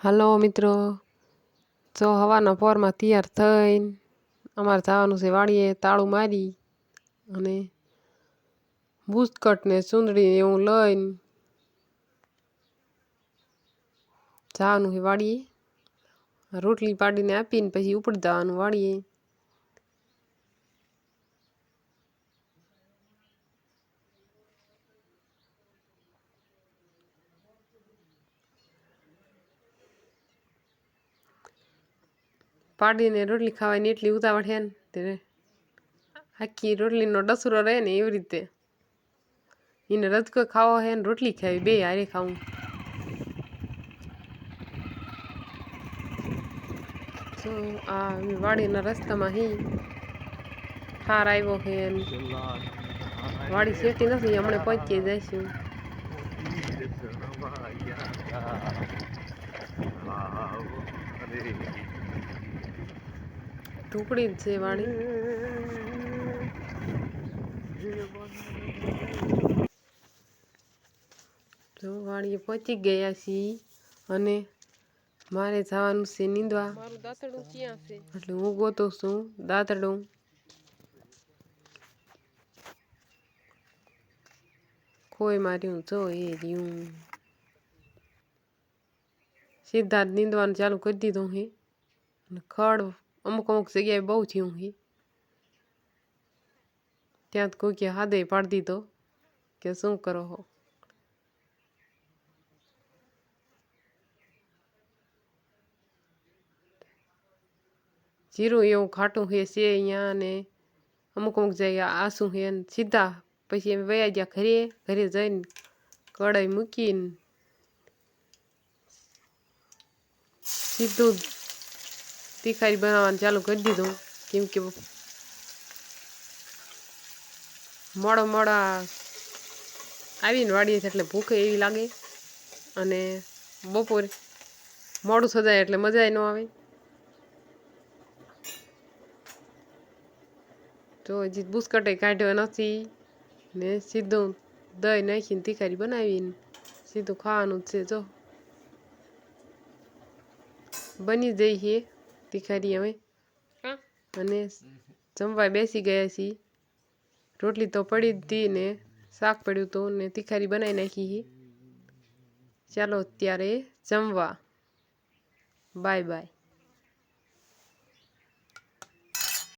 હાલો મિત્રો, જો હવાના પોરમાં તૈયાર થઈને અમારે જવાનું છે વાડીએ તાળું મારી અને બુસ્કટ ને ચૂંદડી એવું લઈને જવાનું છે વાડીએ. રોટલી પાડીને આપીને પછી ઉપડી જવાનું વાડીએ. પાડીને રોટલી ખાવાની એટલી ઉતાવળ છે ને તે આખી રોટલીનો ડસરો રહે ને એવી રીતે એને રજકો ખાવો છે ને રોટલી ખાવી બે હારે ખાવું. જો આ વાડીના રસ્તામાં ઠાર આવ્યો છે વાડી શેટી નથી હમણાં પહોંચી જઈશું. ટુકડી જ છે વાડી. જો વાડીએ પહોંચી ગયા છીએ અને મારે જવાનું છે નીંદવા. મારું દાંતરડું ક્યાં છે એટલે હું ગોતું છું દાંતરડું. કોઈ માર્યું જો એ રહ્યું. સીધા જ નીંદવાનું ચાલુ કરી દીધું હે. ખડ અમુક જગ્યાએ બહુ થયું હે. ત્યાં જ કોઈકે હાદે પાડી દીધો કે શું કરો હો. જીરું એવું ખાટું છે અહીંયા ને અમુક જગ્યાએ આસું છે ને સીધા પછી અમે વયા ગયા ઘરે જઈને કઢાઈ મૂકીને સીધું તીખારી બનાવવાનું ચાલુ કરી દીધું. કેમ કે મોડા આવીને વાડીએ એટલે ભૂખ એવી લાગે અને બપોરે મોડું સજાય એટલે મજા ન આવે. તો હજી બુસ્કટે કાઢ્યો નથી ને સીધું દહીં નાખીને તીખારી બનાવીને સીધું ખાવાનું જ છે. જો બની જઈ છે તીખારી હવે અને જમવા બેસી ગયા છીએ. રોટલી તો પડી જ હતી ને શાક પડ્યું હતું ને તીખારી બનાવી નાખી. ચાલો ત્યારે જમવા. Bye bye.